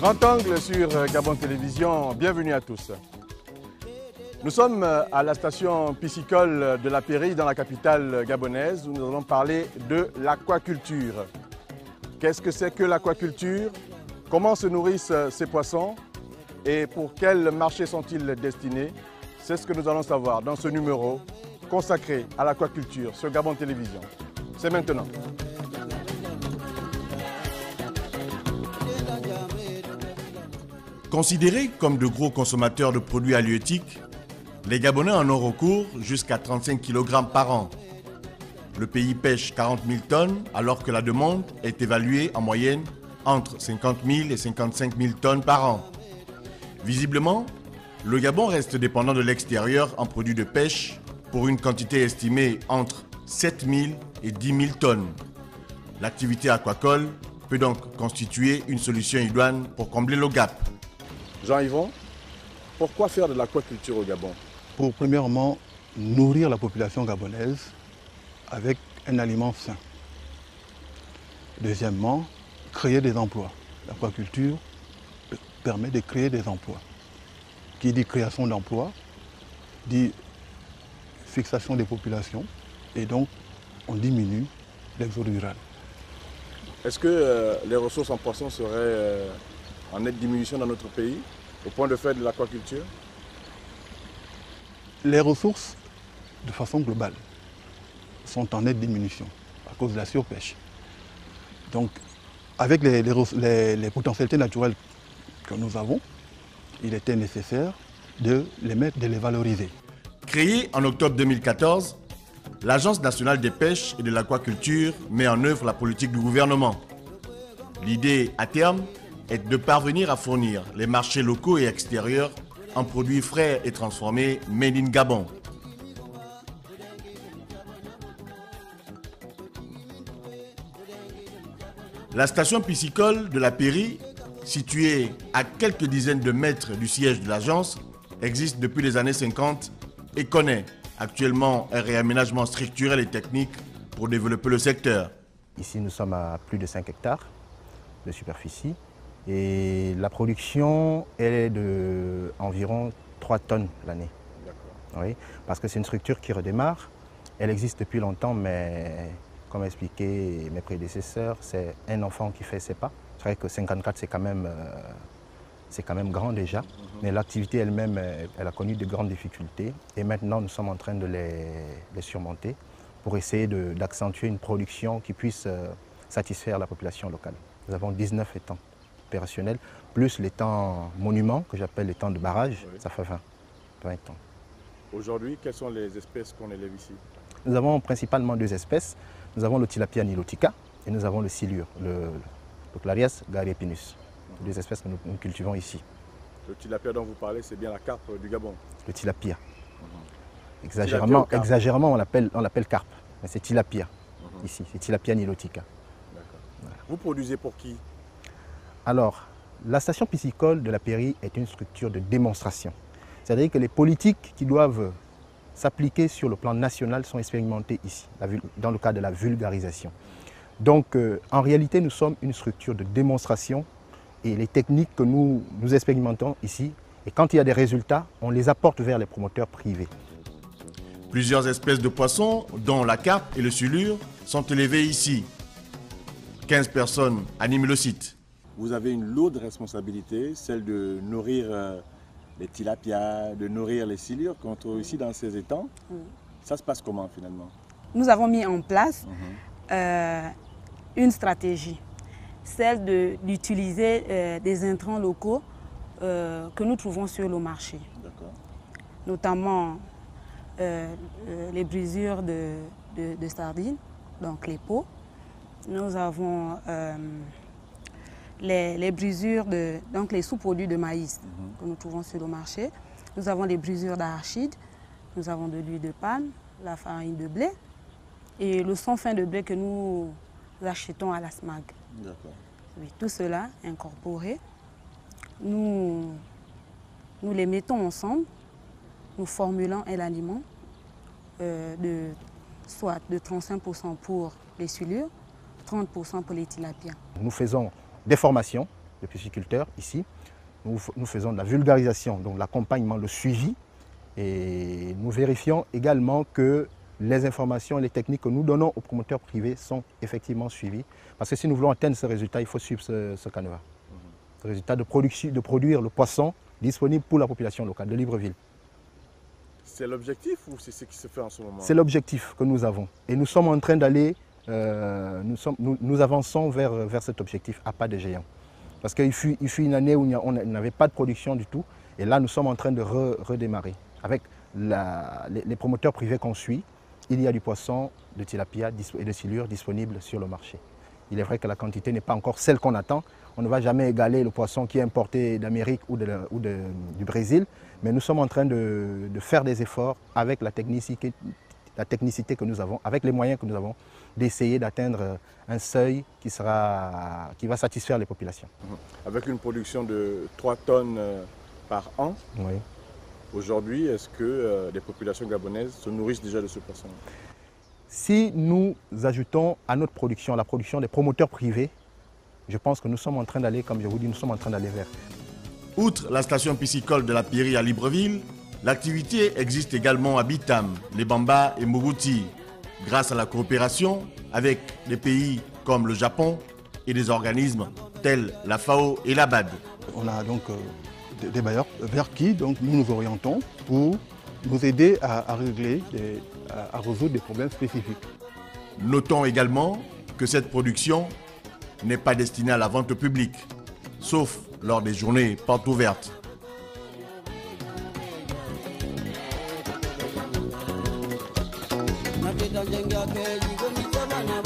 Grand angle sur Gabon Télévision, bienvenue à tous. Nous sommes à la station piscicole de la Péri dans la capitale gabonaise où nous allons parler de l'aquaculture. Qu'est-ce que c'est que l'aquaculture? Comment se nourrissent ces poissons? Et pour quel marché sont-ils destinés? C'est ce que nous allons savoir dans ce numéro consacré à l'aquaculture sur Gabon Télévision. C'est maintenant. Considérés comme de gros consommateurs de produits halieutiques, les Gabonais en ont recours jusqu'à 35 kg par an. Le pays pêche 40 000 tonnes alors que la demande est évaluée en moyenne entre 50 000 et 55 000 tonnes par an. Visiblement, le Gabon reste dépendant de l'extérieur en produits de pêche pour une quantité estimée entre 7 000 et 10 000 tonnes. L'activité aquacole peut donc constituer une solution idoine pour combler le gap. Jean-Yvon, pourquoi faire de l'aquaculture au Gabon? Pour premièrement nourrir la population gabonaise avec un aliment sain. Deuxièmement, créer des emplois. L'aquaculture permet de créer des emplois. Qui dit création d'emplois, dit fixation des populations et donc on diminue l'exode rural. Est-ce que les ressources en poissons seraient en nette diminution dans notre pays au point de faire de l'aquaculture? Les ressources, de façon globale, sont en nette diminution à cause de la surpêche. Donc, avec les potentialités naturelles que nous avons, il était nécessaire de les valoriser. Créée en octobre 2014, l'Agence nationale des pêches et de l'aquaculture met en œuvre la politique du gouvernement. L'idée, à terme, est de parvenir à fournir les marchés locaux et extérieurs en produits frais et transformés made in Gabon. La station piscicole de la Péri, située à quelques dizaines de mètres du siège de l'agence, existe depuis les années 50 et connaît actuellement un réaménagement structurel et technique pour développer le secteur. Ici, nous sommes à plus de 5 hectares de superficie et la production est d'environ 3 tonnes l'année. Oui, parce que c'est une structure qui redémarre. Elle existe depuis longtemps, mais comme expliqué mes prédécesseurs, c'est un enfant qui fait ses pas. C'est vrai que 54, c'est quand même grand déjà, mais l'activité elle-même, elle a connu de grandes difficultés. Et maintenant, nous sommes en train de les surmonter pour essayer d'accentuer une production qui puisse satisfaire la population locale. Nous avons 19 étangs opérationnels, plus l'étang monument, que j'appelle l'étang de barrage, oui. Ça fait 20 étangs. Aujourd'hui, quelles sont les espèces qu'on élève ici? Nous avons principalement 2 espèces. Nous avons le tilapia nilotica et nous avons le silure, le Clarias garipinus. 2 espèces que nous cultivons ici. Le tilapia dont vous parlez, c'est bien la carpe du Gabon? Le tilapia. Exagérément, on l'appelle carpe, mais c'est tilapia ici, c'est tilapia nilotica. Voilà. Vous produisez pour qui? Alors, la station piscicole de la Péri est une structure de démonstration. C'est-à-dire que les politiques qui doivent s'appliquer sur le plan national sont expérimentées ici, dans le cadre de la vulgarisation. Donc, en réalité, nous sommes une structure de démonstration et les techniques que nous expérimentons ici, et quand il y a des résultats, on les apporte vers les promoteurs privés. Plusieurs espèces de poissons, dont la carpe et le silure, sont élevées ici. 15 personnes animent le site. Vous avez une lourde responsabilité, celle de nourrir les tilapias, de nourrir les silures qu'on trouve ici dans ces étangs. Ça se passe comment finalement? Nous avons mis en place une stratégie, celle d'utiliser des intrants locaux que nous trouvons sur le marché. Notamment les brisures de sardines, donc les pots. Nous avons les brisures, donc les sous-produits de maïs que nous trouvons sur le marché. Nous avons les brisures d'arachide, nous avons de l'huile de palme, la farine de blé et le sang fin de blé que nous achetons à la SMAG. Oui, tout cela incorporé, nous les mettons ensemble, nous formulons un aliment soit de 35% pour les silures, 30% pour les tilapias. Nous faisons des formations de pisciculteurs ici. Nous faisons de la vulgarisation, donc l'accompagnement, le suivi. Et nous vérifions également que les informations et les techniques que nous donnons aux promoteurs privés sont effectivement suivies. Parce que si nous voulons atteindre ce résultat, il faut suivre ce canevas. Ce résultat de produire le poisson disponible pour la population locale de Libreville. C'est l'objectif ou c'est ce qui se fait en ce moment? C'est l'objectif que nous avons. Et nous sommes en train d'aller, nous avançons vers cet objectif à pas de géant. Parce qu'il fut une année où on n'avait pas de production du tout. Et là, nous sommes en train de redémarrer. Avec les promoteurs privés qu'on suit, il y a du poisson de tilapia et de silure disponible sur le marché. Il est vrai que la quantité n'est pas encore celle qu'on attend. On ne va jamais égaler le poisson qui est importé d'Amérique ou du Brésil, mais nous sommes en train de faire des efforts avec la technicité que nous avons, avec les moyens que nous avons, d'essayer d'atteindre un seuil qui va satisfaire les populations. Avec une production de 3 tonnes par an, oui. Aujourd'hui, est-ce que les populations gabonaises se nourrissent déjà de ce poisson? Si nous ajoutons à notre production la production des promoteurs privés, je pense que nous sommes en train d'aller, comme je vous dis, nous sommes en train d'aller vers. Outre la station piscicole de la Piri à Libreville, l'activité existe également à Bitam, les Bamba et Mobuti, grâce à la coopération avec des pays comme le Japon et des organismes tels la FAO et la BAD. On a donc des bailleurs vers qui donc, nous nous orientons pour nous aider à résoudre des problèmes spécifiques. Notons également que cette production n'est pas destinée à la vente publique, sauf lors des journées portes ouvertes. Nabida jenga ke jigo ni tabana